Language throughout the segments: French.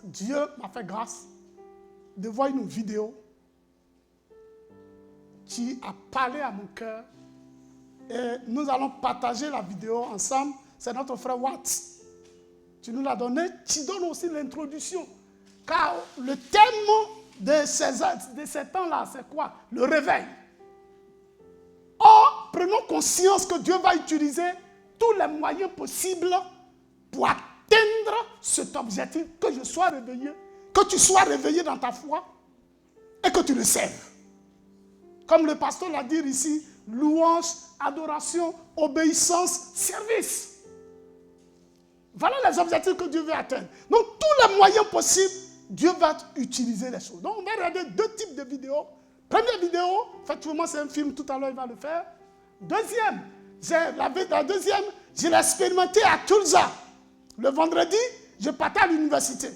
Dieu m'a fait grâce de voir une vidéo qui a parlé à mon cœur. Et nous allons partager la vidéo ensemble. C'est notre frère Watts. Tu nous l'as donné. Tu donnes aussi l'introduction. Car le thème de ces temps-là, c'est quoi? Le réveil. Or, prenons conscience que Dieu va utiliser tous les moyens possibles pour atteindre cet objectif, que je sois réveillé, que tu sois réveillé dans ta foi et que tu le serves. Comme le pasteur l'a dit ici, louange, adoration, obéissance, service. Voilà les objectifs que Dieu veut atteindre. Donc, tous les moyens possibles, Dieu va utiliser les choses. Donc, on va regarder deux types de vidéos. Première vidéo, effectivement, c'est un film, tout à l'heure, il va le faire. Deuxième, la deuxième, je l'ai expérimenté à Tulsa. Le vendredi, je partais à l'université.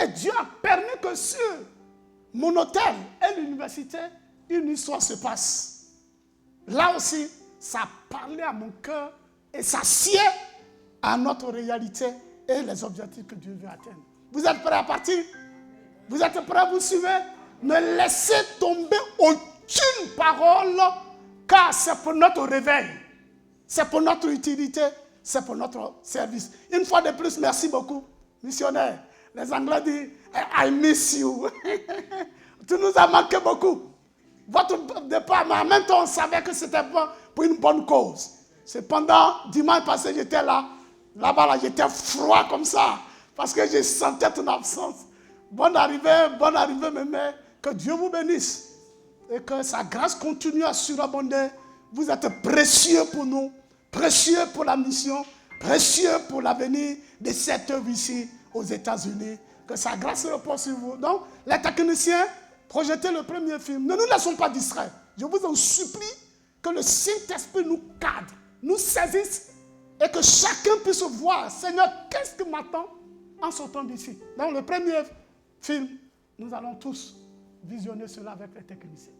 Et Dieu a permis que sur mon hôtel et l'université, une histoire se passe. Là aussi, ça parlait à mon cœur et ça sied à notre réalité et les objectifs que Dieu veut atteindre. Vous êtes prêts à partir? Vous êtes prêts à vous suivre? Ne laissez tomber aucune parole, car c'est pour notre réveil, c'est pour notre utilité, c'est pour notre service. Une fois de plus, merci beaucoup, missionnaire. Les Anglais disent, I miss you. Tu nous as manqué beaucoup. Votre départ, mais en même temps, on savait que c'était pour une bonne cause. Cependant, dimanche passé, j'étais là-bas, j'étais froid comme ça, parce que je sentais ton absence. Bonne arrivée, mémé. Que Dieu vous bénisse. Et que sa grâce continue à surabonder. Vous êtes précieux pour nous, précieux pour la mission, précieux pour l'avenir de cette œuvre ici aux États-Unis. Que sa grâce repose sur vous. Donc, les techniciens, projetez le premier film. Ne nous laissons pas distraire. Je vous en supplie que le Saint-Esprit nous cadre, nous saisisse et que chacun puisse voir, Seigneur, qu'est-ce qui m'attend en sortant d'ici. Donc, le premier film, nous allons tous visionner cela avec les techniciens.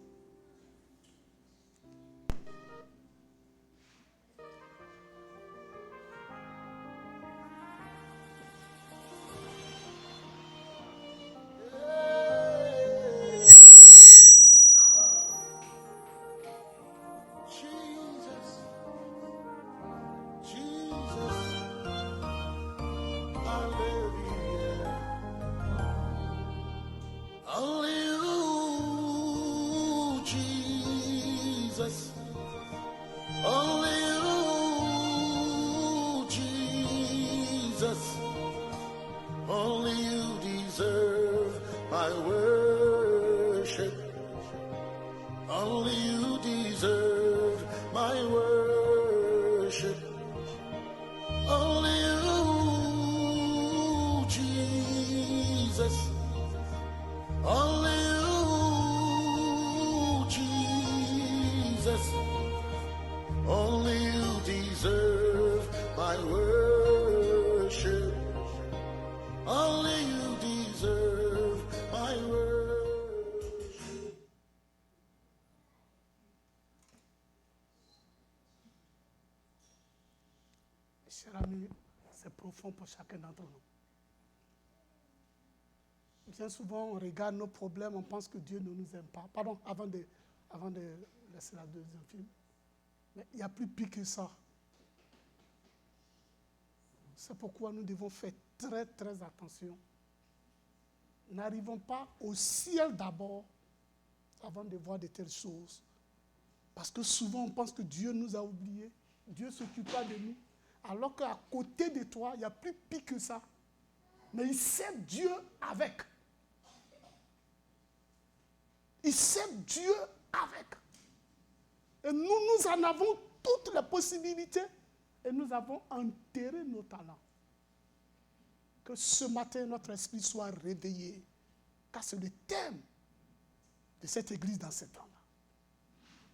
Chers amis, c'est profond pour chacun d'entre nous. Bien souvent, on regarde nos problèmes, on pense que Dieu ne nous aime pas. Pardon, avant de laisser la deuxième film. Mais il y a plus pire que ça. C'est pourquoi nous devons faire très, très attention. N'arrivons pas au ciel d'abord avant de voir de telles choses. Parce que souvent, on pense que Dieu nous a oubliés. Dieu ne s'occupe pas de nous. Alors qu'à côté de toi, il y a plus pire que ça. Mais il sait Dieu avec. Il sait Dieu avec. Et nous en avons toutes les possibilités. Et nous avons enterré nos talents. Que ce matin, notre esprit soit réveillé. Car c'est le thème de cette église dans ce temps-là.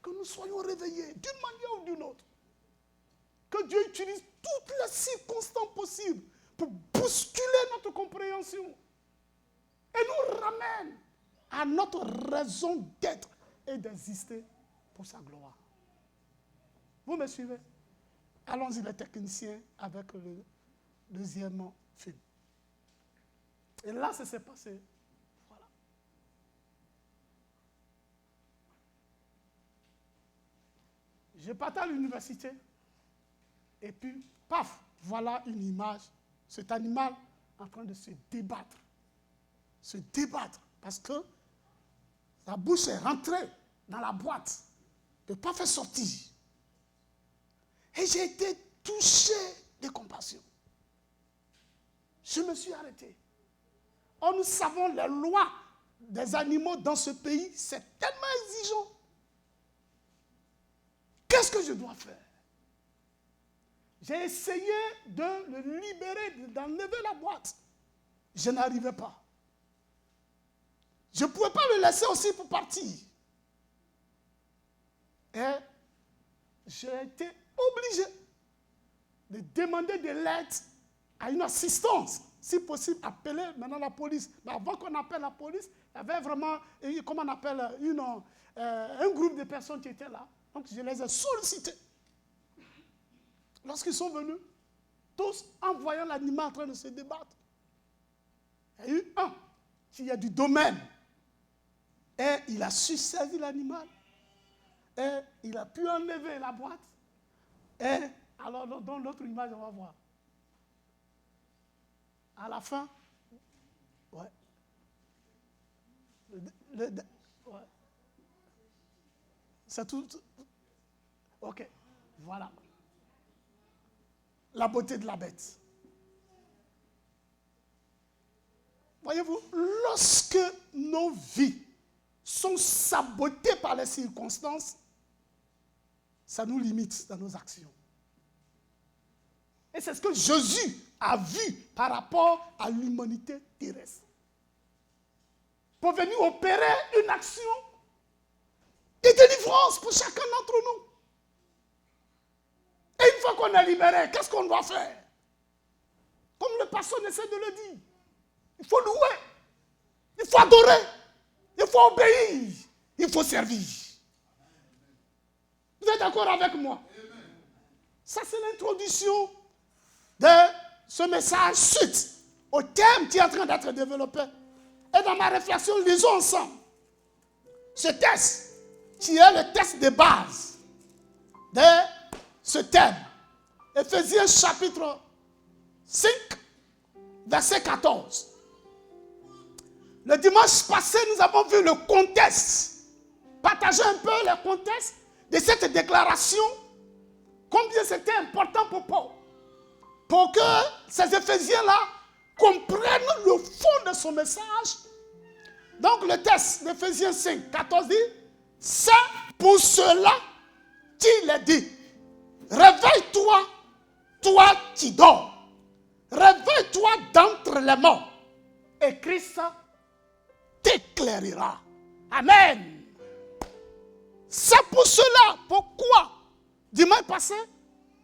Que nous soyons réveillés d'une manière ou d'une autre. Que Dieu utilise toutes les circonstances possibles pour bousculer notre compréhension et nous ramène à notre raison d'être et d'exister pour sa gloire. Vous me suivez? Allons-y les techniciens avec le deuxième film. Et là, ça s'est passé. Voilà. Je partais à l'université. Et puis, paf, voilà une image. Cet animal en train de se débattre. Se débattre. Parce que sa bouche est rentrée dans la boîte. Il ne peut pas faire sortir. Et j'ai été touché de compassion. Je me suis arrêté. Oh, nous savons les lois des animaux dans ce pays, c'est tellement exigeant. Qu'est-ce que je dois faire? J'ai essayé de le libérer, d'enlever la boîte. Je n'arrivais pas. Je ne pouvais pas le laisser aussi pour partir. Et j'ai été obligé de demander de l'aide à une assistance. Si possible, appeler maintenant la police. Mais avant qu'on appelle la police, il y avait vraiment, comment on appelle, un groupe de personnes qui étaient là. Donc je les ai sollicités. Lorsqu'ils sont venus, tous en voyant l'animal en train de se débattre, il y a eu un qui est du domaine. Et il a su servir l'animal. Et il a pu enlever la boîte. Et alors, dans l'autre image, on va voir. À la fin, ouais. Ouais. C'est tout. Ok, voilà. La beauté de la bête. Voyez-vous, lorsque nos vies sont sabotées par les circonstances, ça nous limite dans nos actions. Et c'est ce que Jésus a vu par rapport à l'humanité terrestre. Pour venir opérer une action de délivrance pour chacun d'entre nous. Et une fois qu'on est libéré, qu'est-ce qu'on doit faire? Comme le pasteur essaie de le dire. Il faut louer. Il faut adorer. Il faut obéir. Il faut servir. Vous êtes d'accord avec moi? Ça, c'est l'introduction de ce message suite au thème qui est en train d'être développé. Et dans ma réflexion, lisons ensemble ce texte qui est le texte de base de ce thème. Éphésiens chapitre 5, verset 14. Le dimanche passé, nous avons vu le contexte. Partager un peu le contexte de cette déclaration. Combien c'était important pour Paul. Pour que ces Éphésiens-là comprennent le fond de son message. Donc le texte d'Éphésiens 5, 14 dit, c'est pour cela qu'il est dit, réveille-toi, toi qui dors. Réveille-toi d'entre les morts. Et Christ t'éclairera. Amen. C'est pour cela. Pourquoi? Dimanche passé,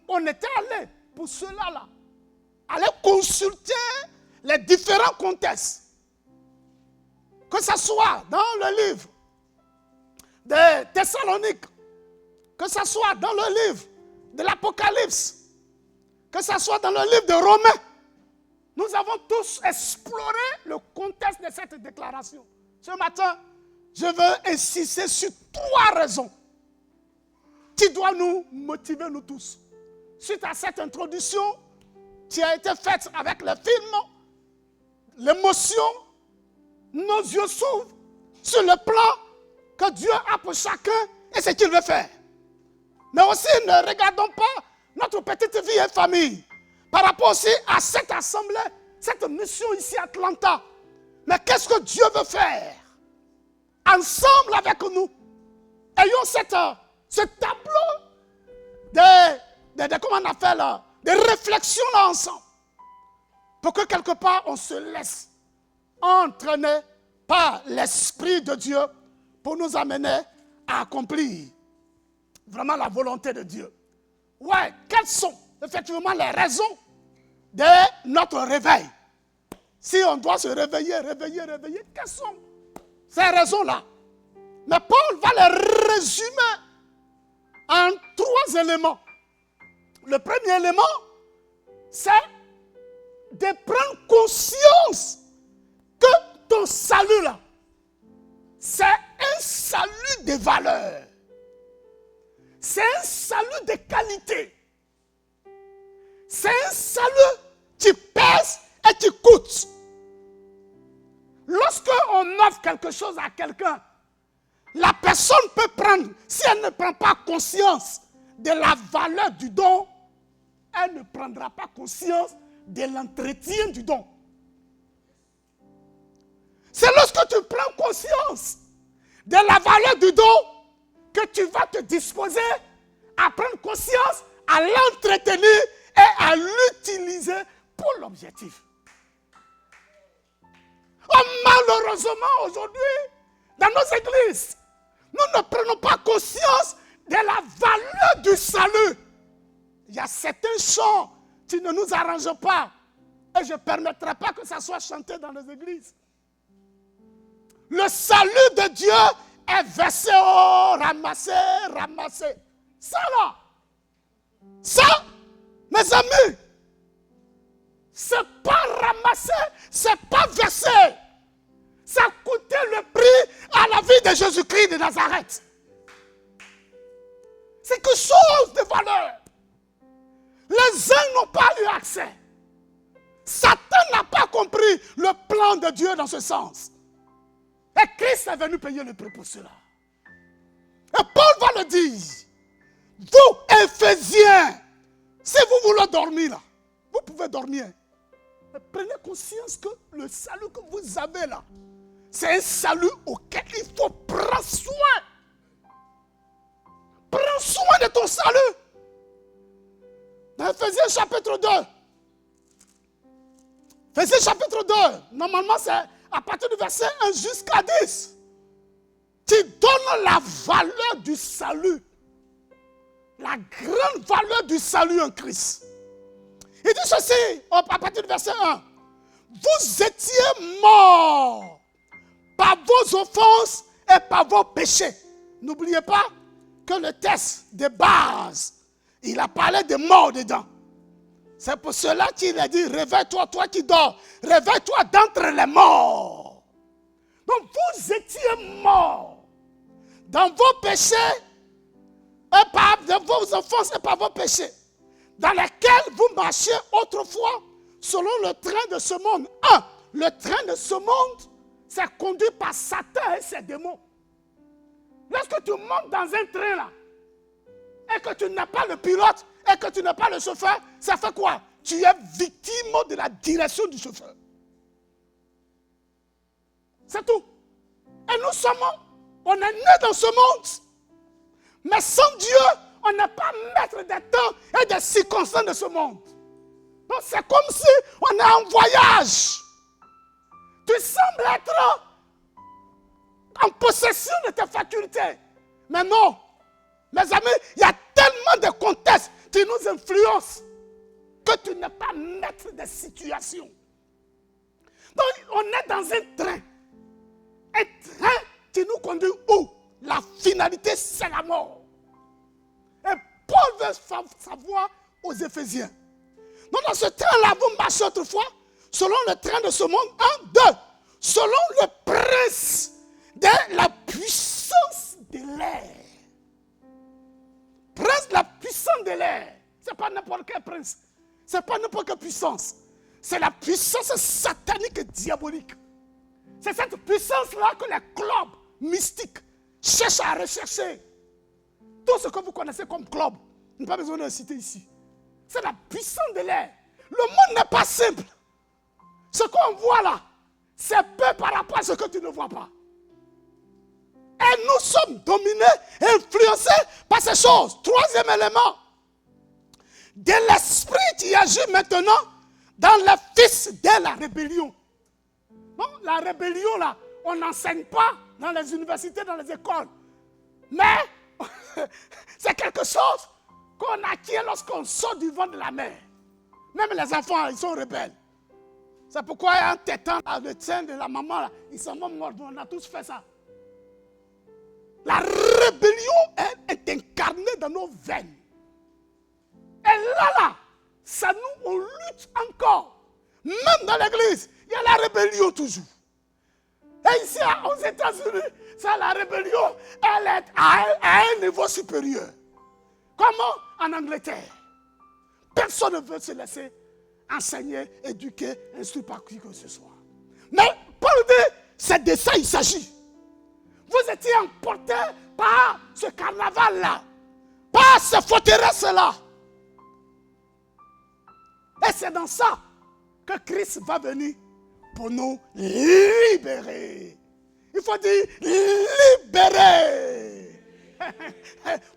on était allé pour cela là. Aller consulter les différents contextes. Que ce soit dans le livre de Thessaloniques, que ce soit dans le livre de l'Apocalypse, que ce soit dans le livre de Romains, nous avons tous exploré le contexte de cette déclaration. Ce matin, je veux insister sur 3 raisons qui doivent nous motiver, nous tous. Suite à cette introduction qui a été faite avec le film, l'émotion, nos yeux s'ouvrent sur le plan que Dieu a pour chacun et ce qu'il veut faire. Mais aussi, ne regardons pas notre petite vie et famille par rapport aussi à cette assemblée, cette mission ici à Atlanta. Mais qu'est-ce que Dieu veut faire? Ensemble avec nous, ayons ce tableau comment on appelle, de réflexion là ensemble. Pour que quelque part on se laisse entraîner par l'Esprit de Dieu pour nous amener à accomplir vraiment la volonté de Dieu. Ouais, quelles sont effectivement les raisons de notre réveil? Si on doit se réveiller, quelles sont ces raisons-là? Mais Paul va les résumer en 3 éléments. Le premier élément, c'est de prendre conscience salut là, c'est un salut de valeur. C'est un salut de qualité. C'est un salut qui pèse et qui coûte. Lorsqu'on offre quelque chose à quelqu'un, la personne peut prendre, si elle ne prend pas conscience de la valeur du don, elle ne prendra pas conscience de l'entretien du don. C'est lorsque tu prends conscience de la valeur du don que tu vas te disposer à prendre conscience, à l'entretenir et à l'utiliser pour l'objectif. Oh, malheureusement, aujourd'hui, dans nos églises, nous ne prenons pas conscience de la valeur du salut. Il y a certains chants qui ne nous arrangent pas. Et je ne permettrai pas que ça soit chanté dans les églises. Le salut de Dieu est versé, oh, ramassé, ramassé. Ça là, ça, mes amis, c'est pas ramassé, c'est pas versé. Ça a coûté le prix à la vie de Jésus-Christ de Nazareth. C'est quelque chose de valeur. Les uns n'ont pas eu accès. Satan n'a pas compris le plan de Dieu dans ce sens. Et Christ est venu payer le prix pour cela. Et Paul va le dire. Vous, Éphésiens, si vous voulez dormir là, vous pouvez dormir. Mais prenez conscience que le salut que vous avez là, c'est un salut auquel il faut prendre soin. Prends soin de ton salut. Dans Éphésiens chapitre 2. Éphésiens chapitre 2. Normalement, c'est à partir du verset 1 jusqu'à 10. Qui donne la valeur du salut. La grande valeur du salut en Christ. Il dit ceci, à partir du verset 1. Vous étiez morts par vos offenses et par vos péchés. N'oubliez pas que le texte de base, il a parlé de mort dedans. C'est pour cela qu'il a dit, réveille-toi, toi qui dors. Réveille-toi d'entre les morts. Donc vous étiez morts dans vos péchés et par vos offenses et par vos péchés, dans lesquels vous marchiez autrefois selon le train de ce monde. Le train de ce monde, c'est conduit par Satan et ses démons. Lorsque tu montes dans un train là, et que tu n'as pas le pilote, et que tu n'as pas le chauffeur, ça fait quoi? Tu es victime de la direction du chauffeur. C'est tout. Et nous on est nés dans ce monde. Mais sans Dieu, on n'est pas maître des temps et des circonstances de ce monde. Donc c'est comme si on est en voyage. Tu sembles être en possession de tes facultés. Mais non, mes amis, il y a tellement de contextes qui nous influencent que tu n'es pas maître des situations. Donc on est dans un train. Un train qui nous conduit où? La finalité, c'est la mort. Et Paul veut savoir aux Éphésiens. Donc dans ce train-là, vous marchez autrefois selon le train de ce monde. 1, 2. Selon le prince de la puissance de l'air. Prince de la puissance de l'air. Ce n'est pas n'importe quel prince. Ce n'est pas n'importe quelle puissance. C'est la puissance satanique et diabolique. C'est cette puissance-là que les clubs mystiques cherchent à rechercher. Tout ce que vous connaissez comme club, il n'y a pas besoin de le citer ici. C'est la puissance de l'air. Le monde n'est pas simple. Ce qu'on voit là, c'est peu par rapport à ce que tu ne vois pas. Et nous sommes dominés, influencés par ces choses. Troisième élément, de l'esprit qui agit maintenant dans les fils de la rébellion. Non, la rébellion là, on n'enseigne pas dans les universités, dans les écoles. Mais c'est quelque chose qu'on acquiert lorsqu'on sort du ventre de la mère. Même les enfants, ils sont rebelles. C'est pourquoi en tétant le sein de la maman, là, ils sont morts. On a tous fait ça. La rébellion est incarnée dans nos veines. Et là, ça nous, on lutte encore. Même dans l'église, il y a la rébellion toujours. Et ici, aux États-Unis, c'est la rébellion, elle est à un niveau supérieur. Comment en Angleterre? Personne ne veut se laisser enseigner, éduquer, instruire par qui que ce soit. Mais Paul dit, c'est de ça il s'agit. Vous étiez emportés par ce carnaval-là, par ce forteresse-là. Et c'est dans ça que Christ va venir pour nous libérer. Il faut dire libérer.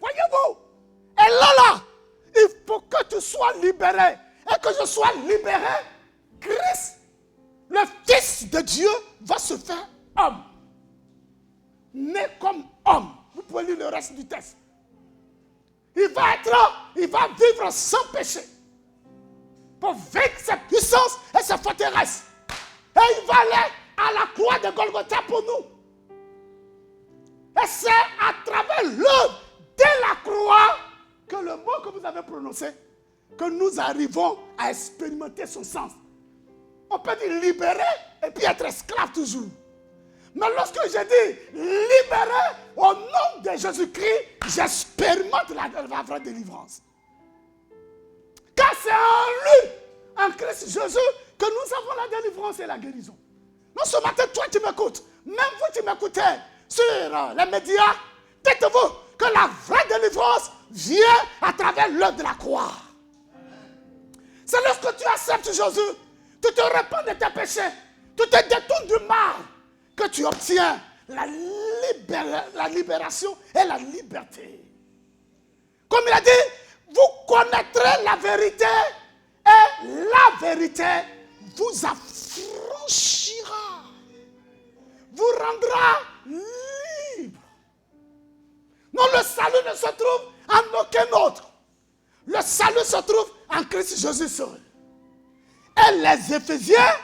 Voyez-vous, et là, il faut que tu sois libéré. Et que je sois libéré, Christ, le Fils de Dieu, va se faire homme. Né comme homme. Vous pouvez lire le reste du texte. Il va vivre sans péché. Pour vaincre ses puissances et ses forteresses. Et il va aller à la croix de Golgotha pour nous. Et c'est à travers l'œuvre de la croix que le mot que vous avez prononcé, que nous arrivons à expérimenter son sens. On peut dire libérer et puis être esclave toujours. Mais lorsque je dis libérer au nom de Jésus-Christ, j'expérimente la vraie délivrance. Car c'est en lui, en Christ Jésus, que nous avons la délivrance et la guérison. Non, ce matin, toi tu m'écoutes, même vous qui m'écoutez sur les médias, dites-vous que la vraie délivrance vient à travers l'œuvre de la croix. C'est lorsque tu acceptes Jésus, tu te repens de tes péchés, tu te détournes du mal, que tu obtiens la libération et la liberté. Comme il a dit, vous connaîtrez la vérité et la vérité vous affranchira, vous rendra libre. Non, le salut ne se trouve en aucun autre. Le salut se trouve en Christ Jésus seul. Et les Éphésiens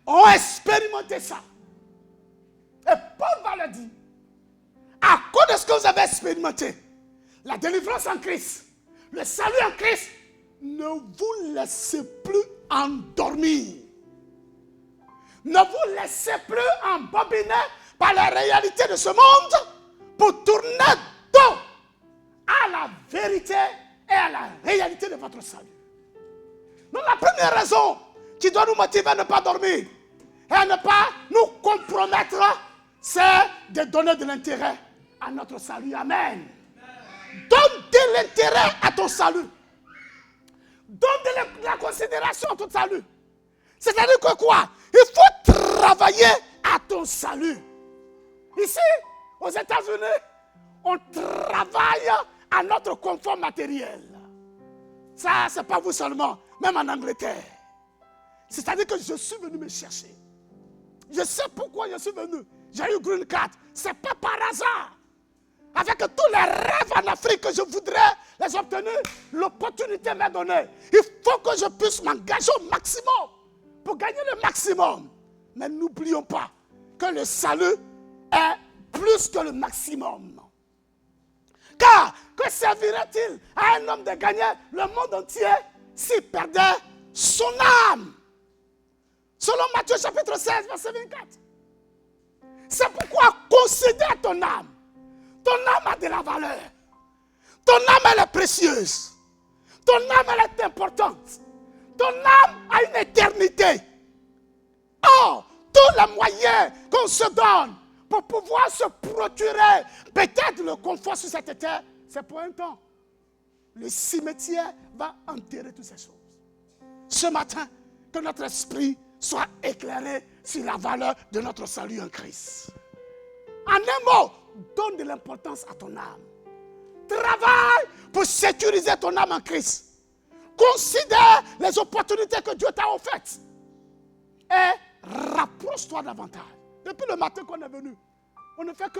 ont expérimenté ça. Et Paul va le dire. À cause de ce que vous avez expérimenté, la délivrance en Christ, le salut en Christ, ne vous laissez plus endormir. Ne vous laissez plus embobiner par la réalité de ce monde pour tourner dos à la vérité et à la réalité de votre salut. Donc la première raison qui doit nous motiver à ne pas dormir et à ne pas nous compromettre, c'est de donner de l'intérêt à notre salut. Amen. Donne de l'intérêt à ton salut. Donne de la considération à ton salut. C'est-à-dire que quoi? Il faut travailler à ton salut. Ici, aux États-Unis, on travaille à notre confort matériel. Ça, c'est pas vous seulement, même en Angleterre. C'est-à-dire que je suis venu me chercher. Je sais pourquoi je suis venu. J'ai eu Green Card. C'est pas par hasard. Avec tous les rêves en Afrique que je voudrais les obtenir, l'opportunité m'est donnée. Il faut que je puisse m'engager au maximum pour gagner le maximum. Mais n'oublions pas que le salut est plus que le maximum. Car que servirait-il à un homme de gagner le monde entier s'il perdait son âme? Selon Matthieu chapitre 16, verset 24. C'est pourquoi considère ton âme. Ton âme a de la valeur. Ton âme, elle est précieuse. Ton âme, elle est importante. Ton âme a une éternité. Or, tous les moyens qu'on se donne pour pouvoir se procurer peut-être le confort sur cette terre, c'est pour un temps. Le cimetière va enterrer toutes ces choses. Ce matin, que notre esprit soit éclairé sur la valeur de notre salut en Christ. En un mot, donne de l'importance à ton âme. Travaille pour sécuriser ton âme en Christ. Considère les opportunités que Dieu t'a offertes. Et rapproche-toi davantage. Depuis le matin qu'on est venu, on ne fait que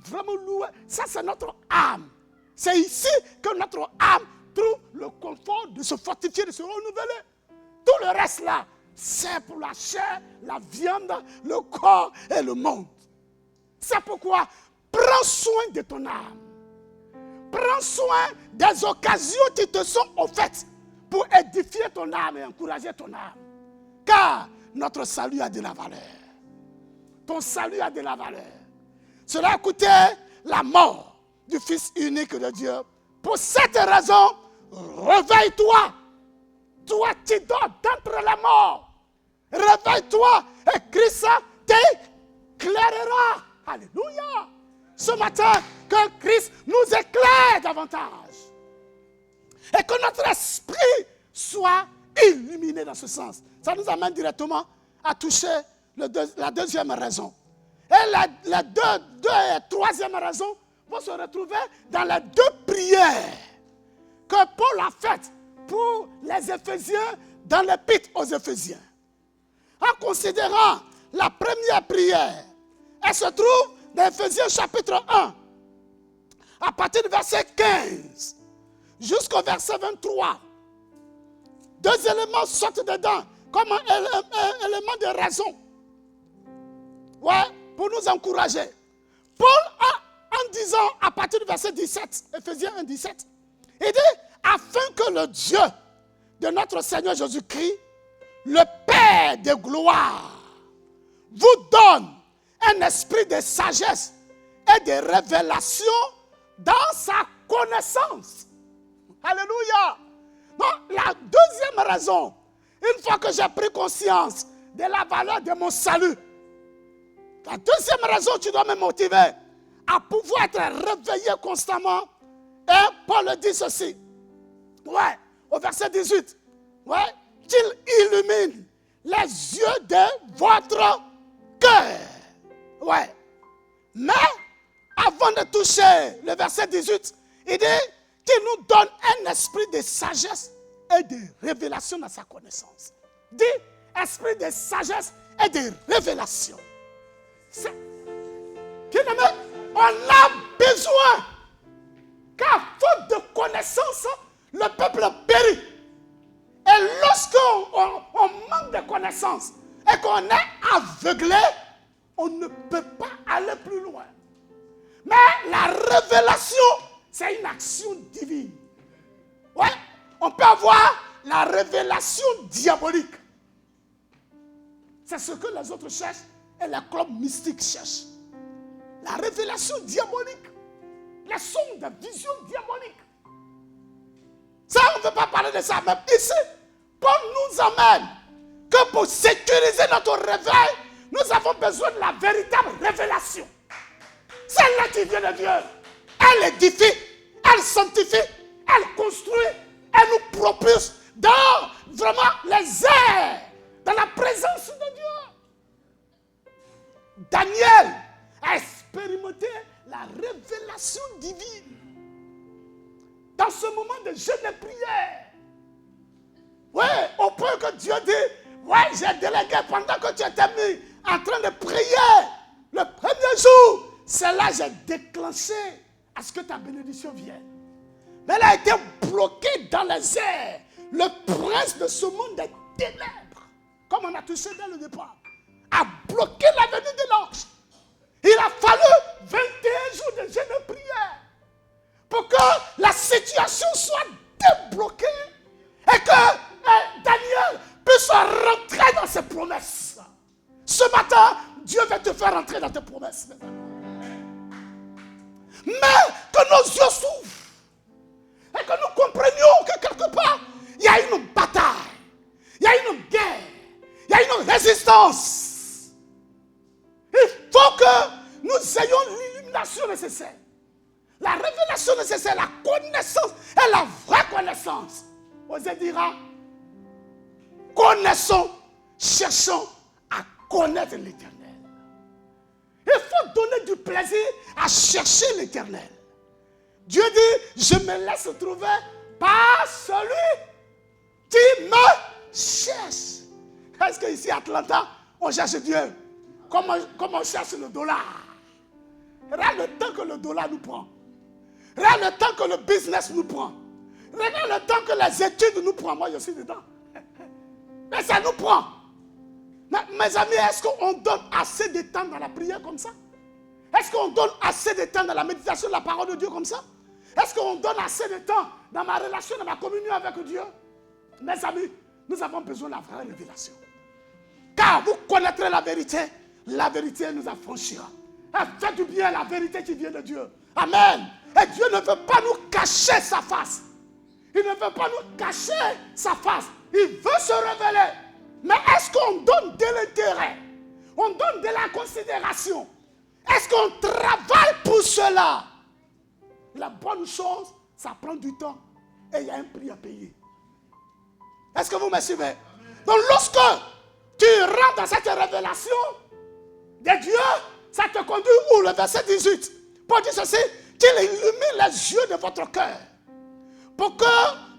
vraiment louer. Ça, c'est notre âme. C'est ici que notre âme trouve le confort de se fortifier, de se renouveler. Tout le reste là, c'est pour la chair, la viande, le corps et le monde. C'est pourquoi prends soin de ton âme. Prends soin des occasions qui te sont offertes pour édifier ton âme et encourager ton âme. Car notre salut a de la valeur. ton salut a de la valeur. Cela a coûté la mort du Fils unique de Dieu. Pour cette raison, réveille-toi. Toi, tu dors d'entre les morts. Réveille-toi et Christ t'éclairera. Alléluia. Ce matin, que Christ nous éclaire davantage. Et que notre esprit soit illuminé dans ce sens. Ça nous amène directement à toucher la deuxième raison. Et la troisième raison vont se retrouver dans les deux prières que Paul a faites pour les Éphésiens dans l'épître aux Éphésiens. En considérant la première prière, elle se trouve dans Éphésiens chapitre 1, à partir du verset 15 jusqu'au verset 23. Deux éléments sortent dedans comme un élément de raison. Ouais, pour nous encourager. Paul, en disant à partir du verset 17, Éphésiens 1, 17, il dit, afin que le Dieu de notre Seigneur Jésus-Christ, le Père de gloire, vous donne un esprit de sagesse et de révélation dans sa connaissance. Alléluia. Donc, la deuxième raison, une fois que j'ai pris conscience de la valeur de mon salut, la deuxième raison, tu dois me motiver à pouvoir être réveillé constamment. Et Paul dit ceci. Ouais, au verset 18. Ouais, qu'il illumine les yeux de votre cœur. Ouais. Mais, avant de toucher le verset 18, il dit qu'il nous donne un esprit de sagesse et de révélation dans sa connaissance. Dit esprit de sagesse et de révélation. On a besoin, car faute de connaissance, le peuple périt. Et lorsqu'on manque de connaissance et qu'on est aveuglé, on ne peut pas aller plus loin. Mais la révélation, c'est une action divine. Ouais, on peut avoir la révélation diabolique. C'est ce que les autres cherchent et les clubs mystiques cherchent. La révélation diabolique. Les sons de vision diabolique. Ça, on ne veut pas parler de ça. Mais ici, Paul nous emmène que pour sécuriser notre réveil, nous avons besoin de la véritable révélation. Celle-là qui vient de Dieu. Elle édifie, elle sanctifie, elle construit, elle nous propulse dans vraiment les airs, dans la présence de Dieu. Daniel a expérimenté la révélation divine dans ce moment de jeûne et prière. Oui, au point que Dieu dit, ouais, j'ai délégué pendant que tu étais mis en train de prier le premier jour. C'est là que j'ai déclenché à ce que ta bénédiction vienne. Mais elle a été bloquée dans les airs. Le prince de ce monde des ténèbres, comme on a touché dès le départ, a bloqué la venue de l'ange. Il a fallu 21 jours de jeûne et prière pour que la situation soit débloquée et que Daniel puisse rentrer dans ses promesses. Ce matin, Dieu va te faire rentrer dans tes promesses. Mais que nos yeux s'ouvrent et que nous comprenions que quelque part, il y a une bataille, il y a une guerre, il y a une résistance. Il faut que nous ayons l'illumination nécessaire, la révélation nécessaire, la connaissance et la vraie connaissance. Osez dira, connaissons, cherchons à connaître l'Éternel. Il faut donner du plaisir à chercher l'Éternel. Dieu dit, je me laisse trouver par celui qui me cherche. Est-ce qu'ici à Atlanta, on cherche Dieu comme on cherche le dollar? Regarde le temps que le dollar nous prend. Regarde le temps que le business nous prend. Regarde le temps que les études nous prennent. Moi, je suis dedans. Mais ça nous prend. Mes amis, est-ce qu'on donne assez de temps dans la prière comme ça? Est-ce qu'on donne assez de temps dans la méditation de la parole de Dieu comme ça? Est-ce qu'on donne assez de temps dans ma relation, dans ma communion avec Dieu? Mes amis, nous avons besoin de la vraie révélation. Car vous connaîtrez la vérité, la vérité nous affranchira. Et fais du bien la vérité qui vient de Dieu. Amen. Et Dieu ne veut pas nous cacher sa face. Il ne veut pas nous cacher sa face. Il veut se révéler. Mais est-ce qu'on donne de l'intérêt? On donne de la considération? Est-ce qu'on travaille pour cela? La bonne chose, ça prend du temps et il y a un prix à payer. Est-ce que vous me suivez? Donc lorsque tu rentres dans cette révélation de Dieu, ça te conduit où? Le verset 18. Pour dire ceci, qu'il illumine les yeux de votre cœur. Pour que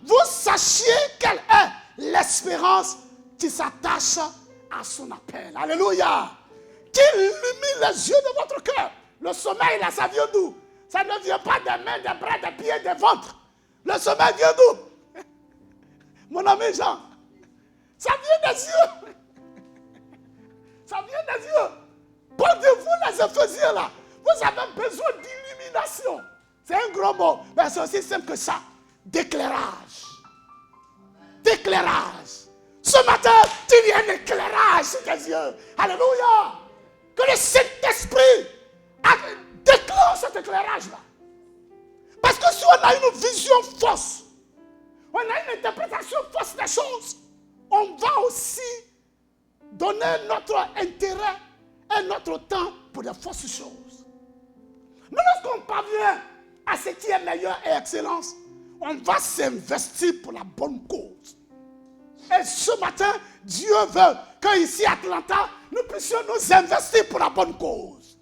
vous sachiez quelle est l'espérance qui s'attache à son appel. Alléluia. Qu'il illumine les yeux de votre cœur. Le sommeil, là, ça vient d'où? Ça ne vient pas des mains, des bras, des pieds, des ventres. Le sommeil vient d'où? Mon ami Jean. Ça vient des yeux. Ça vient des yeux. Posez-vous les Éphésiens là. Vous avez besoin d'illumination. C'est un gros mot. Mais c'est aussi simple que ça. D'éclairage. D'éclairage. Ce matin, il y a un éclairage sur tes yeux. Alléluia. Que le Saint-Esprit déclare cet éclairage-là. Parce que si on a une vision fausse, on a une interprétation fausse des choses, on va aussi donner notre intérêt et notre temps pour de fausses choses. Mais lorsqu'on parvient à ce qui est meilleur et excellence, on va s'investir pour la bonne cause. Et ce matin, Dieu veut qu'ici à Atlanta, nous puissions nous investir pour la bonne cause.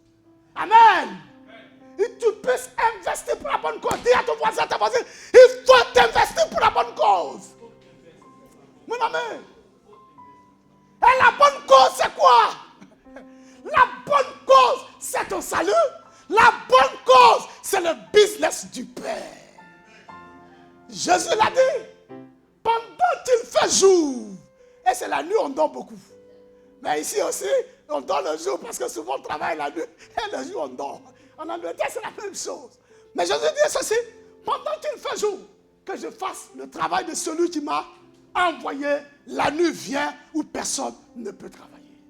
Amen. Et tu puisses investir pour la bonne cause. Dis à ton voisin, ta voisine, il faut t'investir pour la bonne cause. Mon ami. Et la bonne cause, c'est quoi? La bonne cause, c'est ton salut. La bonne cause, c'est le business du Père. Jésus l'a dit. Pendant qu'il fait jour, et c'est la nuit, on dort beaucoup. Mais ici aussi, on dort le jour parce que souvent on travaille la nuit. Et le jour, on dort. En Angleterre, c'est la même chose. Mais Jésus dit ceci, pendant qu'il fait jour, que je fasse le travail de celui qui m'a envoyé, la nuit vient où personne ne peut travailler.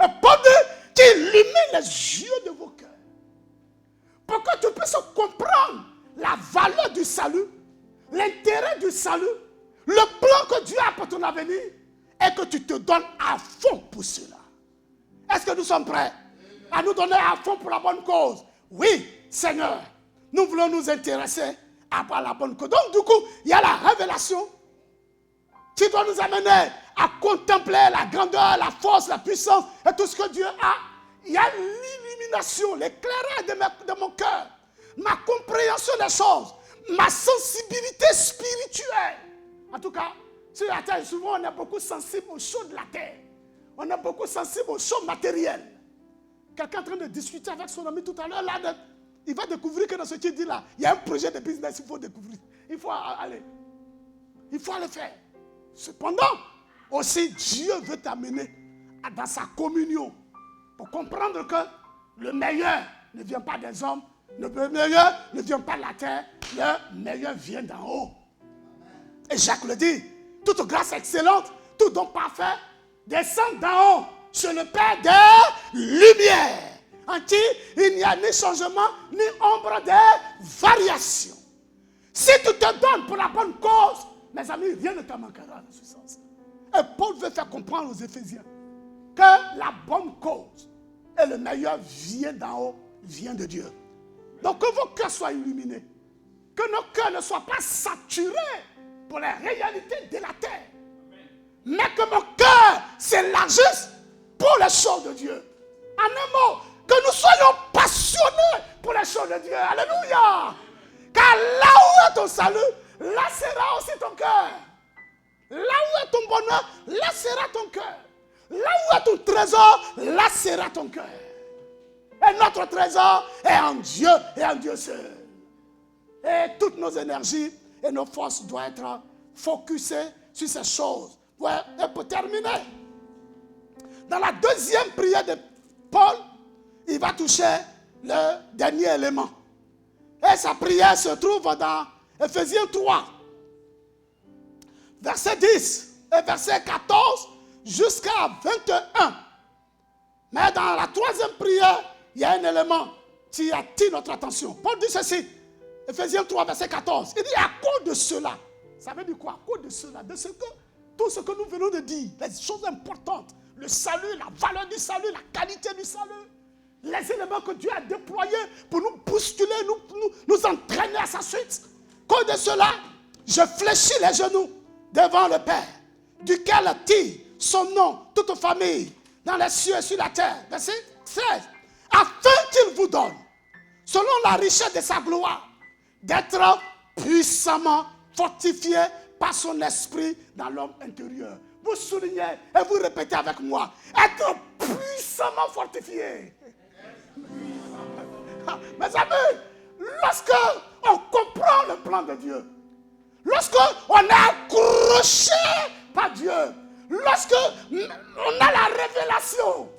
Et pendant qu'il illumine les yeux de vos cœurs, pour que tu puisses comprendre la valeur du salut, l'intérêt du salut, le plan que Dieu a pour ton avenir, et que tu te donnes à fond pour cela. Est-ce que nous sommes prêts à nous donner à fond pour la bonne cause? Oui, Seigneur, nous voulons nous intéresser à la bonne cause. Donc du coup, il y a la révélation qui doit nous amener à contempler la grandeur, la force, la puissance et tout ce que Dieu a. Il y a l'illumination, l'éclairage de mon cœur, ma compréhension des choses, ma sensibilité spirituelle. En tout cas, sur la terre, souvent on est beaucoup sensible aux choses de la terre. On est beaucoup sensible aux choses matérielles. Quelqu'un est en train de discuter avec son ami tout à l'heure, là, il va découvrir que dans ce qu'il dit là, il y a un projet de business, il faut découvrir. Il faut aller. Il faut aller faire. Cependant, aussi Dieu veut t'amener dans sa communion pour comprendre que le meilleur ne vient pas des hommes, le meilleur ne vient pas de la terre, le meilleur vient d'en haut. Et Jacques le dit, toute grâce excellente, tout don parfait, descend d'en haut sur le Père des lumières, en qui il n'y a ni changement, ni ombre de variation. Si tu te donnes pour la bonne cause, mes amis, rien ne te manquera dans ce sens. Et Paul veut faire comprendre aux Éphésiens que la bonne cause et le meilleur vient d'en haut, vient de Dieu. Donc que vos cœurs soient illuminés, que nos cœurs ne soient pas saturés pour les réalités de la terre, mais que mon cœur s'élargisse pour les choses de Dieu. En un mot, que nous soyons passionnés pour les choses de Dieu. Alléluia. Car là où est ton salut, là sera aussi ton cœur. Là où est ton bonheur, là sera ton cœur. Là où est ton trésor, là sera ton cœur. Et notre trésor est en Dieu et en Dieu seul. Et toutes nos énergies et nos forces doivent être focusées sur ces choses. Ouais, et pour terminer, dans la deuxième prière de Paul, il va toucher le dernier élément. Et sa prière se trouve dans Éphésiens 3, verset 10 et verset 14 jusqu'à 21. Mais dans la troisième prière, il y a un élément qui attire notre attention. Paul dit ceci, Ephésiens 3, verset 14. Il dit à cause de cela. Ça veut dire quoi? À cause de cela, de ce que, tout ce que nous venons de dire, les choses importantes, le salut, la valeur du salut, la qualité du salut, les éléments que Dieu a déployés pour nous bousculer, nous entraîner à sa suite. À cause de cela, je fléchis les genoux devant le Père, duquel tire son nom, toute famille, dans les cieux et sur la terre. Verset 16. Afin qu'il vous donne, selon la richesse de sa gloire, d'être puissamment fortifié par son esprit dans l'homme intérieur. Vous soulignez et vous répétez avec moi. Être puissamment fortifié. Mes amis, lorsque on comprend le plan de Dieu, lorsque on est accroché par Dieu, lorsque on a la révélation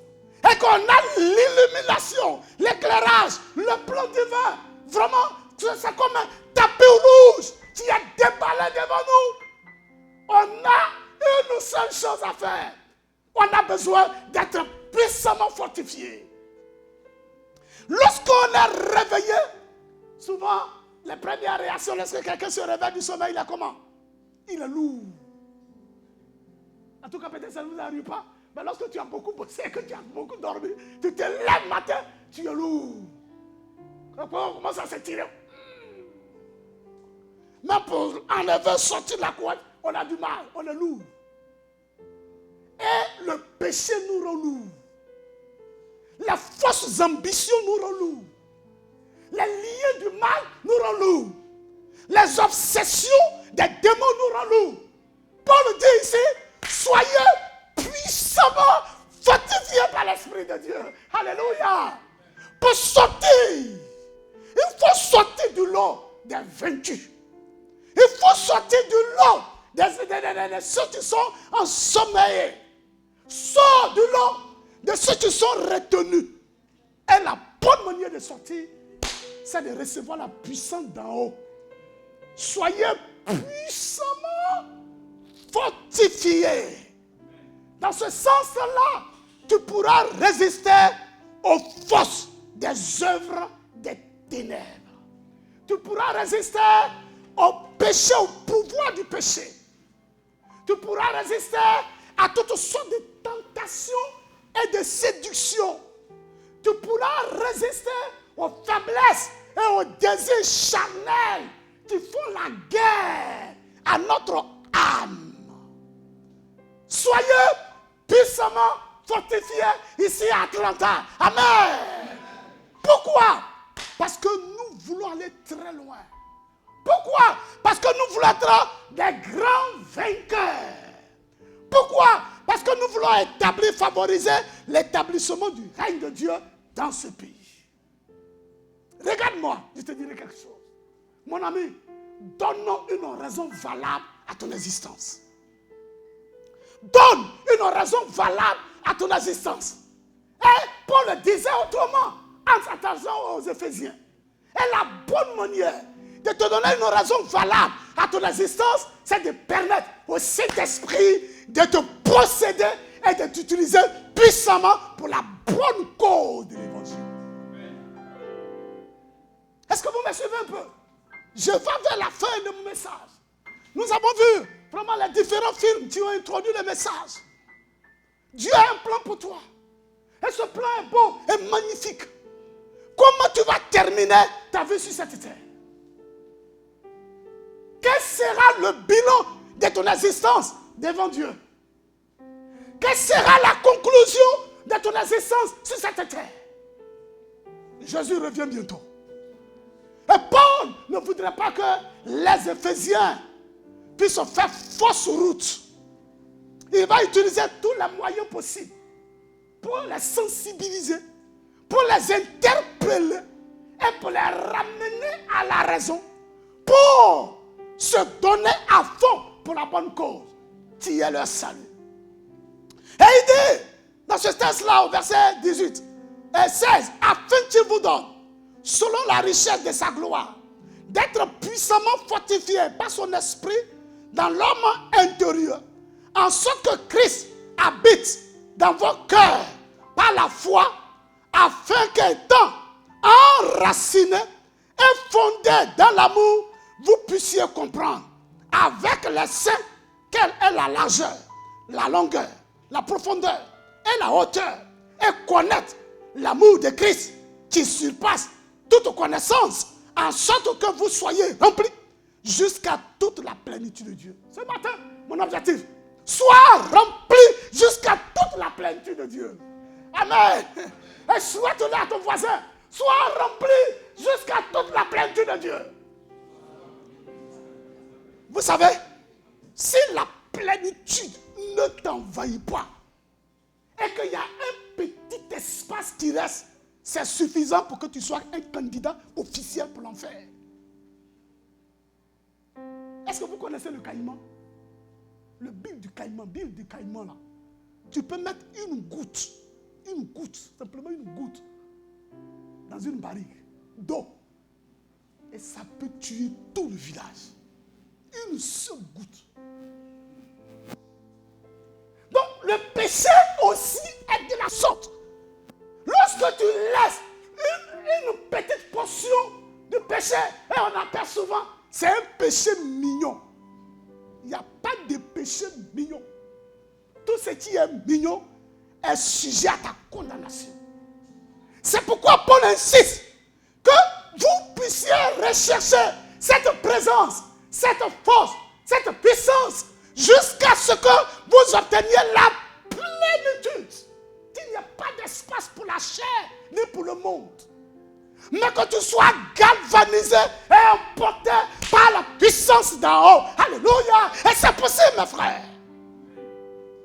et qu'on a l'illumination, l'éclairage, le plan divin, vraiment, c'est comme un tapis rouge qui est déballé devant nous. On a une seule chose à faire. On a besoin d'être puissamment fortifié. Lorsqu'on est réveillé, souvent, les premières réactions, lorsque quelqu'un se réveille du sommeil, il est comment? Il est lourd. En tout cas, peut-être ça ne vous arrive pas. Mais lorsque tu as beaucoup bossé, que tu as beaucoup dormi, tu te lèves matin, tu es lourd. Quand on commence à s'étirer. Même pour enlever, sortir de la couette, on a du mal, on est lourd. Et le péché nous rend lourd. Les fausses ambitions nous rendent lourds. Les liens du mal nous rendent lourds. Les obsessions des démons nous rendent lourds. Paul dit ici, soyez puissamment fortifiés par l'Esprit de Dieu. Alléluia. Pour sortir, il faut sortir du lot des vaincus. Il faut sortir du lot de ceux qui sont ensommeillés. Sors du lot de ceux qui sont retenus. Et la bonne manière de sortir, c'est de recevoir la puissance d'en haut. Soyez puissamment fortifiés. Dans ce sens-là, tu pourras résister aux forces des œuvres des ténèbres. Tu pourras résister au péché, au pouvoir du péché. Tu pourras résister à toutes sortes de tentations et de séductions. Tu pourras résister aux faiblesses et aux désirs charnels qui font la guerre à notre âme. Soyez puissamment fortifiés ici à Atlanta. Amen. Pourquoi? Parce que nous voulons aller très loin. Pourquoi? Parce que nous voulons être des grands vainqueurs. Pourquoi? Parce que nous voulons établir, favoriser l'établissement du règne de Dieu dans ce pays. Regarde-moi, je te dirai quelque chose. Mon ami, donne-nous une raison valable à ton existence. Donne une raison valable à ton existence. Et Paul le disait autrement, en s'attachant aux Éphésiens. Et la bonne manière de te donner une raison valable à ton existence, c'est de permettre au Saint-Esprit de te posséder et de t'utiliser puissamment pour la bonne cause de l'évangile. Est-ce que vous me suivez un peu? Je vais vers la fin de mon message. Nous avons vu vraiment les différents films qui ont introduit le message. Dieu a un plan pour toi. Et ce plan est beau et magnifique. Comment tu vas terminer ta vie sur cette terre? Quel sera le bilan de ton existence devant Dieu? Quelle sera la conclusion de ton existence sur cette terre? Jésus revient bientôt. Et Paul ne voudrait pas que les Éphésiens puissent faire fausse route. Il va utiliser tous les moyens possibles pour les sensibiliser, pour les interpeller et pour les ramener à la raison, pour se donner à fond pour la bonne cause, qui est leur salut. Et il dit, dans ce texte-là, au verset 18 et 16, afin qu'il vous donne, selon la richesse de sa gloire, d'être puissamment fortifié par son esprit dans l'homme intérieur, en sorte que Christ habite dans vos cœurs par la foi, afin qu'étant enracinés et fondés dans l'amour, vous puissiez comprendre avec les saints quelle est la largeur, la longueur, la profondeur et la hauteur, et connaître l'amour de Christ qui surpasse toute connaissance, en sorte que vous soyez remplis jusqu'à toute la plénitude de Dieu. Ce matin, mon objectif, sois rempli jusqu'à toute la plénitude de Dieu. Amen. Et souhaite-le à ton voisin, sois rempli jusqu'à toute la plénitude de Dieu. Vous savez, si la plénitude ne t'envahit pas et qu'il y a un petit espace qui reste, c'est suffisant pour que tu sois un candidat officiel pour l'enfer. Est-ce que vous connaissez le caïman? Le bile du caïman là. Tu peux mettre une goutte, simplement une goutte, dans une barrique d'eau. Et ça peut tuer tout le village. Une seule goutte. Donc le péché aussi est de la sorte. Lorsque tu laisses une petite portion de péché, et on appelle souvent, c'est un péché mignon. Il n'y a pas de péché mignon. Tout ce qui est mignon est sujet à ta condamnation. C'est pourquoi Paul insiste que vous puissiez rechercher cette présence, cette force, cette puissance, jusqu'à ce que vous obteniez la plénitude. Il n'y a pas d'espace pour la chair, ni pour le monde. Mais que tu sois galvanisé et emporté par la puissance d'en haut. Alléluia. Et c'est possible, mes frères.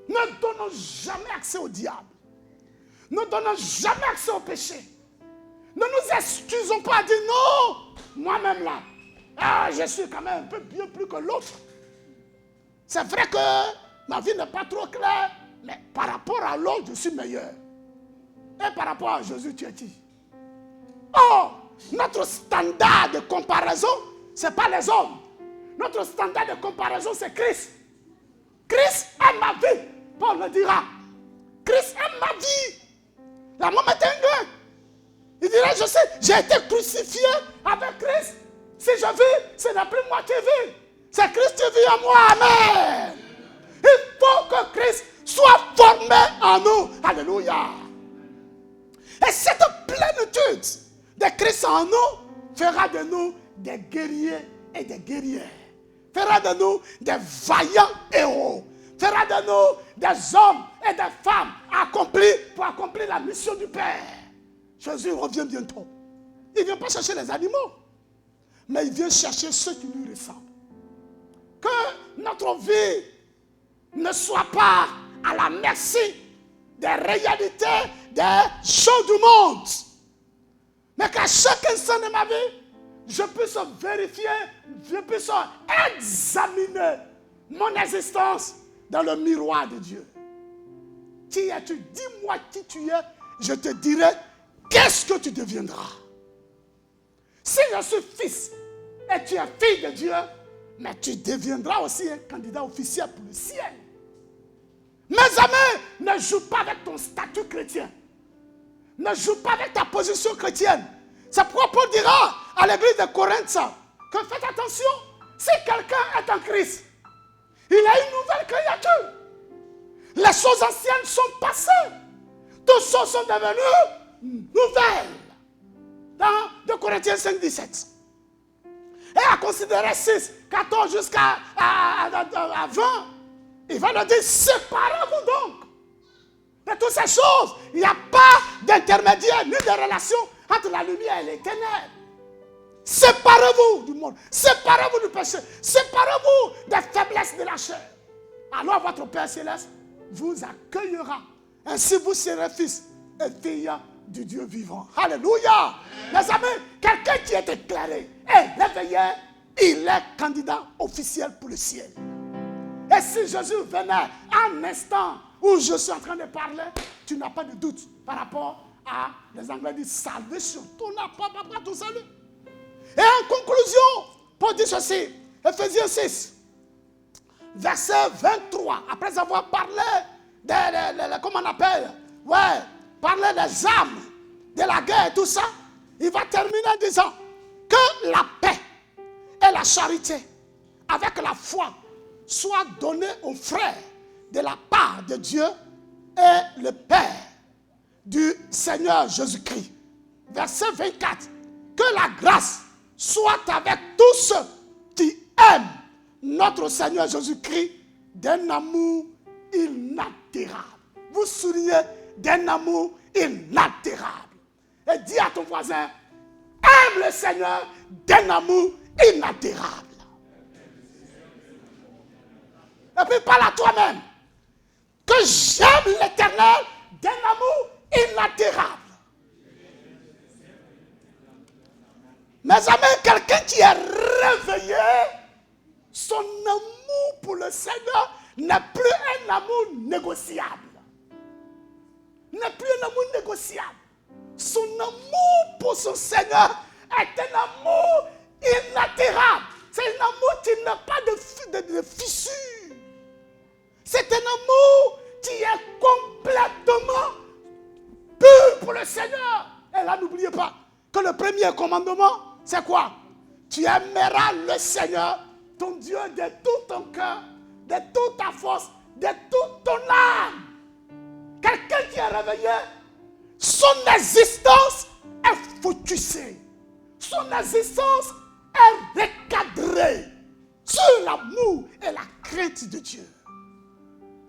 Ne donnons jamais accès au diable. Ne donnons jamais accès au péché. Ne nous excusons pas à dire non. Moi-même là, je suis quand même un peu bien plus que l'autre. C'est vrai que ma vie n'est pas trop claire, mais par rapport à l'autre, je suis meilleur. Et par rapport à Jésus, tu es qui? Oh, notre standard de comparaison, ce n'est pas les hommes. Notre standard de comparaison, c'est Christ. Christ est ma vie. Paul le dira. Christ est ma vie. La mort m'éteindrait. Il dirait, je sais, j'ai été crucifié avec Christ. Si je vis, ce n'est plus moi qui vis. C'est Christ qui vit en moi. Amen. Il faut que Christ soit formé en nous. Alléluia. Et cette plénitude de Christ en nous fera de nous des guerriers et des guerrières. Fera de nous des vaillants héros. Fera de nous des hommes et des femmes accomplis pour accomplir la mission du Père. Jésus revient bientôt. Il ne vient pas chercher les animaux, mais il vient chercher ceux qui lui ressemblent. Que notre vie ne soit pas à la merci des réalités, des choses du monde, mais qu'à chaque instant de ma vie, je puisse vérifier, je puisse examiner mon existence dans le miroir de Dieu. Qui es-tu? Dis-moi qui tu es, je te dirai qu'est-ce que tu deviendras. Si je suis fils et tu es fille de Dieu, mais tu deviendras aussi un candidat officiel pour le ciel. Mes amis, ne joue pas avec ton statut chrétien. Ne joue pas avec ta position chrétienne. C'est pourquoi Paul dira à l'église de Corinthe que faites attention, si quelqu'un est en Christ, il a une nouvelle créature. Les choses anciennes sont passées. Toutes choses sont devenues nouvelles. Dans 2 Corinthiens 5, 17. Et à considérer 6, 14 jusqu'à 20, il va nous dire, séparez-vous donc. De toutes ces choses, il n'y a pas d'intermédiaire ni de relation entre la lumière et les ténèbres. Séparez-vous du monde, séparez-vous du péché, séparez-vous des faiblesses de la chair. Alors votre Père Céleste vous accueillera. Ainsi vous serez fils et filles du Dieu vivant. Alléluia. Mes amis, quelqu'un qui est éclairé et réveillé, il est candidat officiel pour le ciel. Et si Jésus venait un instant où je suis en train de parler, tu n'as pas de doute par rapport à, les Anglais disent, salvation. Tu n'as pas ton salut. Et en conclusion, Paul dit ceci, Ephésiens 6, verset 23, après avoir parlé comment on appelle, parler des armes, de la guerre et tout ça, il va terminer en disant que la paix et la charité avec la foi soient données aux frères de la part de Dieu et le Père du Seigneur Jésus-Christ. Verset 24. Que la grâce soit avec tous ceux qui aiment notre Seigneur Jésus-Christ d'un amour inaltérable. Vous soulignez d'un amour inaltérable. Et dis à ton voisin, aime le Seigneur d'un amour inaltérable. Et puis parle à toi-même que j'aime l'Éternel d'un amour inaltérable. Mes amis, quelqu'un qui est réveillé, son amour pour le Seigneur n'est plus un amour négociable. N'est plus un amour négociable. Son amour pour son Seigneur est un amour inaltérable. C'est un amour qui n'a pas de fissure. C'est un amour qui est complètement pur pour le Seigneur. Et là, n'oubliez pas que le premier commandement, c'est quoi? Tu aimeras le Seigneur, ton Dieu, de tout ton cœur, de toute ta force, de toute ton âme. Quelqu'un qui est réveillé, son existence est focusée. Son existence est recadrée sur l'amour et la crainte de Dieu.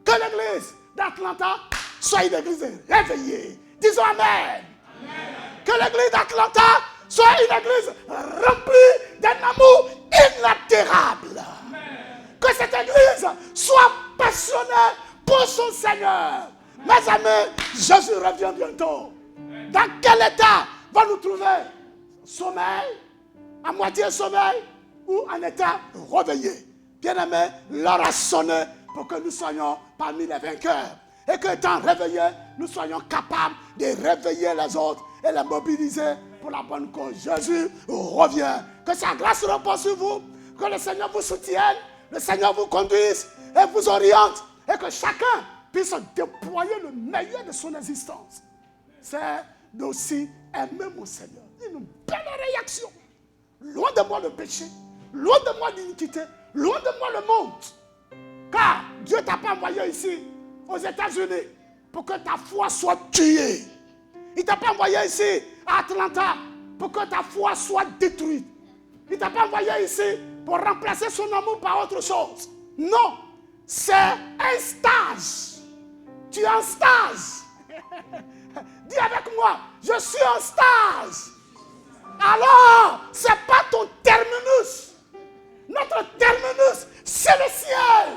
Que l'église d'Atlanta soit une église réveillée. Disons Amen. Amen. Que l'église d'Atlanta soit une église remplie d'un amour inaltérable. Amen. Que cette église soit passionnée pour son Seigneur. Mes amis, Jésus revient bientôt. Amen. Dans quel état va nous trouver? Sommeil, à moitié sommeil ou en état réveillé? Bien-aimés, l'heure a sonné pour que nous soyons parmi les vainqueurs. Et que étant réveillés, nous soyons capables de réveiller les autres et les mobiliser pour la bonne cause. Jésus revient. Que sa grâce repose sur vous. Que le Seigneur vous soutienne. Le Seigneur vous conduise et vous oriente. Et que chacun puisse déployer le meilleur de son existence. C'est d'aussi aimer mon Seigneur. Une belle réaction. Loin de moi le péché. Loin de moi l'iniquité. Loin de moi le monde. Car Dieu ne t'a pas envoyé ici, aux États-Unis, pour que ta foi soit tuée. Il ne t'a pas envoyé ici, à Atlanta, pour que ta foi soit détruite. Il ne t'a pas envoyé ici pour remplacer son amour par autre chose. Non, c'est un stage. Tu es en stage. Dis avec moi, je suis en stage. Alors, ce n'est pas ton terminus. Notre terminus, c'est le ciel.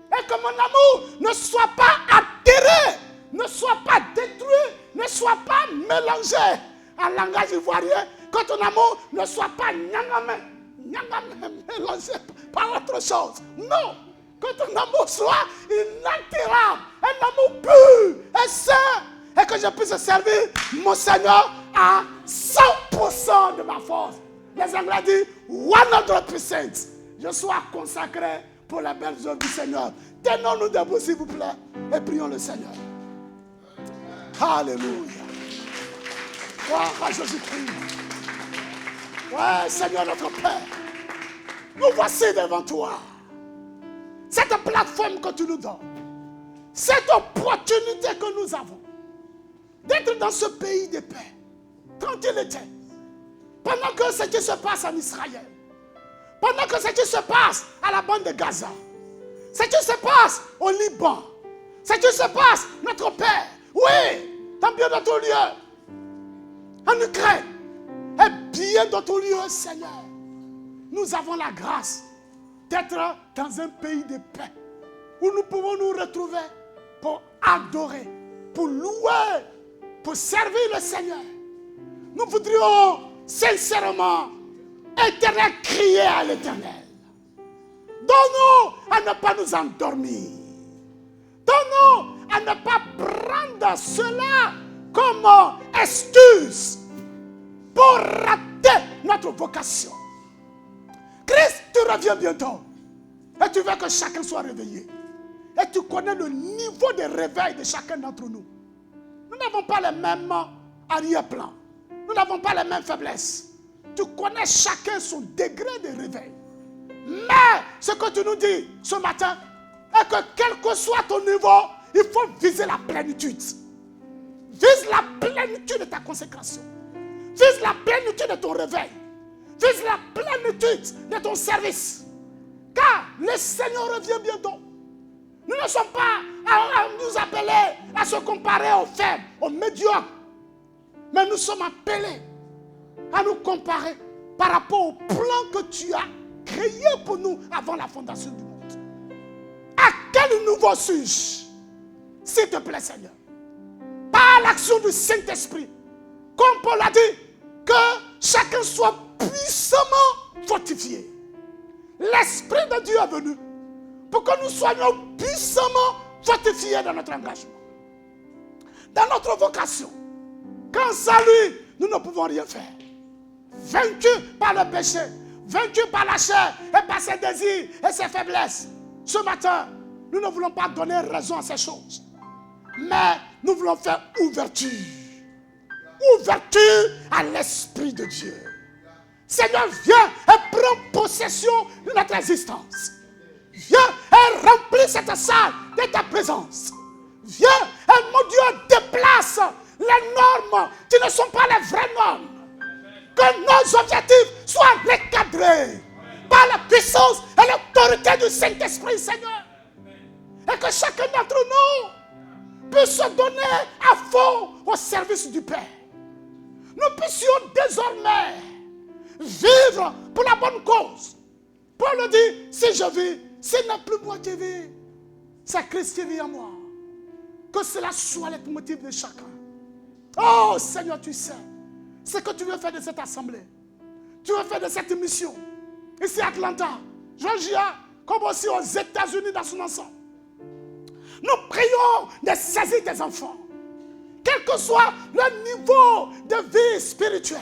Et que mon amour ne soit pas altéré, ne soit pas détruit, ne soit pas mélangé en langage ivoirien. Que ton amour ne soit pas nyangame mélangé par autre chose. Non, que ton amour soit inaltérable, un amour pur et saint. Et que je puisse servir mon Seigneur à 100% de ma force. Les Anglais disent 100%. Je sois consacré pour la belle œuvre du Seigneur. Tenons-nous debout, s'il vous plaît, et prions le Seigneur. Alléluia. Gloire à Jésus-Christ. Ouais, Seigneur notre Père, nous voici devant toi. Cette plateforme que tu nous donnes, cette opportunité que nous avons d'être dans ce pays de paix, tranquillité, pendant que ce qui se passe en Israël, pendant que ce qui se passe à la bande de Gaza, ce qui se passe au Liban, ce qui se passe, notre Père, oui, dans bien d'autres lieux, en Ukraine, et bien d'autres lieux, Seigneur, nous avons la grâce d'être dans un pays de paix, où nous pouvons nous retrouver pour adorer, pour louer, pour servir le Seigneur. Nous voudrions sincèrement, Éternel, crier à l'Éternel. Donne-nous à ne pas nous endormir. Donne-nous à ne pas prendre cela comme excuse pour rater notre vocation. Christ, tu reviens bientôt. Et tu veux que chacun soit réveillé. Et tu connais le niveau de réveil de chacun d'entre nous. Nous Nous n'avons pas les mêmes arrière-plans. Nous n'avons pas les mêmes faiblesses. Tu connais chacun son degré de réveil. Mais ce que tu nous dis ce matin est que quel que soit ton niveau, il faut viser la plénitude. Vise la plénitude de ta consécration. Vise la plénitude de ton réveil. Vise la plénitude de ton service. Car le Seigneur revient bientôt. Nous ne sommes pas à nous appeler à se comparer aux faibles, aux médiocres. Mais nous sommes appelés à nous comparer par rapport au plan que tu as créé pour nous avant la fondation du monde. À quel niveau suis-je? S'il te plaît, Seigneur. Par l'action du Saint-Esprit, comme Paul a dit, que chacun soit puissamment fortifié. L'Esprit de Dieu est venu pour que nous soyons puissamment fortifiés dans notre engagement, dans notre vocation. Quand sans lui, nous ne pouvons rien faire. Vaincus par le péché, vaincus par la chair et par ses désirs et ses faiblesses. Ce matin, nous ne voulons pas donner raison à ces choses. Mais nous voulons faire ouverture. Ouverture à l'Esprit de Dieu. Seigneur, viens et prends possession de notre existence. Viens et remplis cette salle de ta présence. Viens et, mon Dieu, déplace les normes qui ne sont pas les vraies normes. Que nos objectifs soient recadrés par la puissance et l'autorité du Saint-Esprit, Seigneur. Et que chacun d'entre nous puisse se donner à fond au service du Père. Nous puissions désormais vivre pour la bonne cause. Paul dit, si je vis, ce n'est plus moi qui vis, c'est Christ qui vit en moi. Que cela soit le motif de chacun. Oh Seigneur, tu sais ce que tu veux faire de cette assemblée. Tu veux faire de cette mission. Ici à Atlanta, Georgia, comme aussi aux États-Unis dans son ensemble. Nous prions de saisir tes enfants. Quel que soit le niveau de vie spirituelle.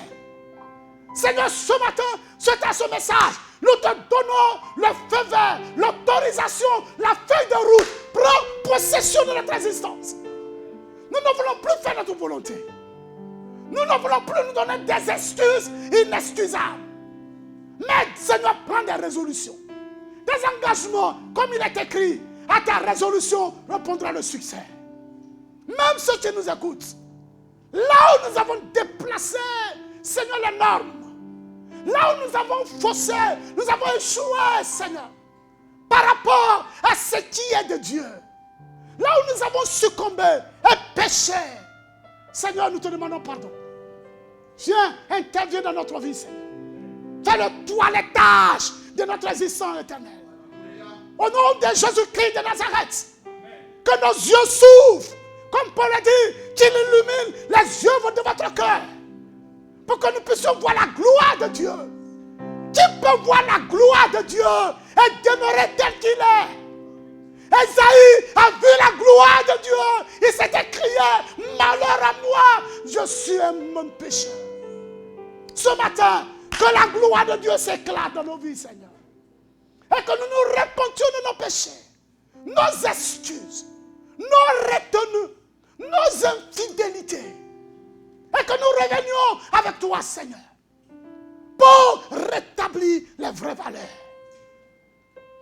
Seigneur, ce matin, c'est à ce message. Nous te donnons le feu vert, l'autorisation, la feuille de route. Prends possession de notre existence. Nous ne voulons plus faire notre volonté. Nous ne voulons plus nous donner des excuses inexcusables. Mais Seigneur, prends des résolutions. Des engagements, comme il est écrit, à ta résolution répondra le succès. Même ceux qui nous écoutent, là où nous avons déplacé, Seigneur, les normes, là où nous avons faussé, nous avons échoué, Seigneur, par rapport à ce qui est de Dieu, là où nous avons succombé et péché, Seigneur, nous te demandons pardon. Viens, interviens dans notre vie, Seigneur. Fais le toilettage de notre existence éternelle. Au nom de Jésus-Christ de Nazareth, que nos yeux s'ouvrent, comme Paul a dit, qu'il illumine les yeux de votre cœur, pour que nous puissions voir la gloire de Dieu. Qui peut voir la gloire de Dieu et demeurer tel qu'il est? Esaïe a vu la gloire de Dieu. Il s'est écrié, malheur à moi, je suis un homme pécheur. Ce matin, que la gloire de Dieu s'éclate dans nos vies, Seigneur. Et que nous nous repentions de nos péchés, nos excuses, nos retenues, nos infidélités. Et que nous revenions avec toi, Seigneur, pour rétablir les vraies valeurs.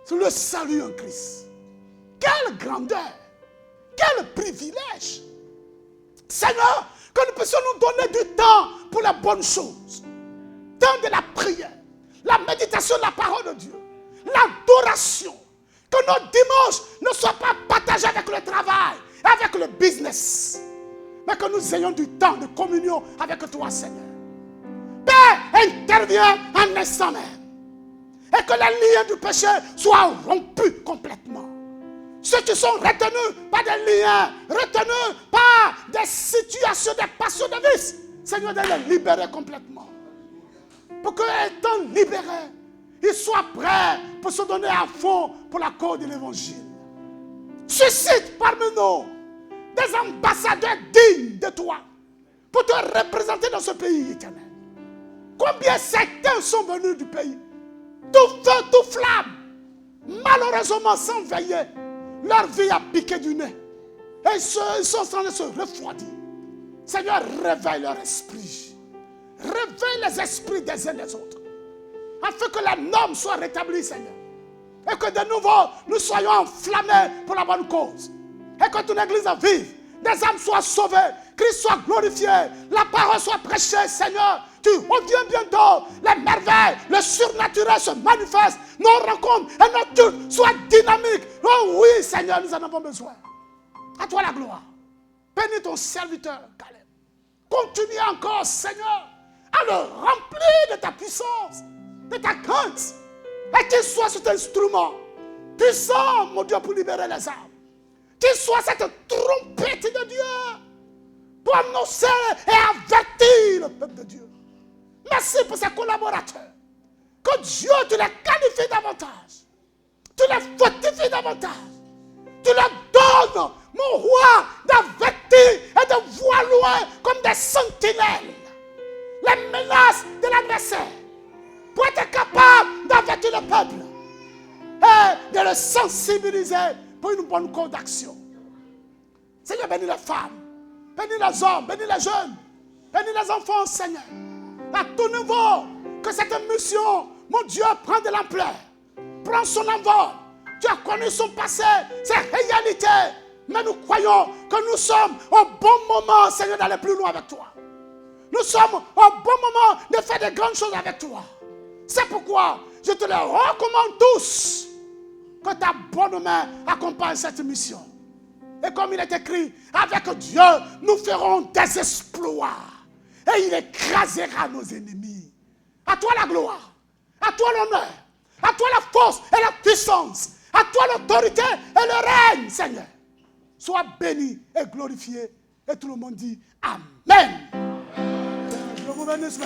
Sur le salut en Christ. Quelle grandeur, quel privilège. Seigneur, que nous puissions nous donner du temps pour les bonnes choses. Temps de la prière, la méditation de la parole de Dieu, l'adoration. Que nos dimanches ne soient pas partagés avec le travail, avec le business. Mais que nous ayons du temps de communion avec toi, Seigneur. Père, interviens en instant même. Et que les liens du péché soient rompus complètement. Ceux qui sont retenus par des liens, retenus par des situations, des passions de vice, Seigneur, de les libérer complètement. Pour qu'étant libérés, ils soient prêts pour se donner à fond pour la cause de l'évangile. Suscite parmi nous des ambassadeurs dignes de toi pour te représenter dans ce pays éternel. Combien certains sont venus du pays, tout feu, tout flamme, malheureusement sans veiller, leur vie a piqué du nez. Et ils sont en train de se refroidir. Seigneur, réveille leur esprit. Réveille les esprits des uns des autres. Afin que la norme soit rétablie, Seigneur. Et que de nouveau, nous soyons enflammés pour la bonne cause. Et que ton église vive. Des âmes soient sauvées. Christ soit glorifié. La parole soit prêchée, Seigneur. Tu reviens bientôt. Les merveilles, le surnaturel se manifestent. Nos rencontres et nos cultes soient dynamiques. Oh oui, Seigneur, nous en avons besoin. À toi la gloire. Bénis ton serviteur, Caleb. Continue encore, Seigneur, à le remplir de ta puissance, de ta crainte. Et qu'il soit cet instrument puissant, mon Dieu, pour libérer les âmes. Qu'il soit cette trompette de Dieu pour annoncer et avertir le peuple de Dieu. Merci pour ces collaborateurs. Que Dieu, tu les qualifies davantage. Tu les fortifies davantage. Tu leur donnes, mon roi, d'avertir et de voir loin comme des sentinelles les menaces de l'adversaire. Pour être capable d'avertir le peuple et de le sensibiliser pour une bonne cause d'action. Seigneur, bénis les femmes, bénis les hommes, bénis les jeunes, bénis les enfants, Seigneur. À tout niveau, que cette mission, mon Dieu, prend de l'ampleur, prend son envol. Tu as connu son passé, ses réalités, mais nous croyons que nous sommes au bon moment, Seigneur, d'aller plus loin avec toi. Nous sommes au bon moment de faire de grandes choses avec toi. C'est pourquoi je te les recommande tous. Que ta bonne main accompagne cette mission. Et comme il est écrit, avec Dieu, nous ferons des exploits. Et il écrasera nos ennemis. À toi la gloire, à toi l'honneur, à toi la force et la puissance, à toi l'autorité et le règne, Seigneur. Sois béni et glorifié. Et tout le monde dit Amen. Je vous bénisse.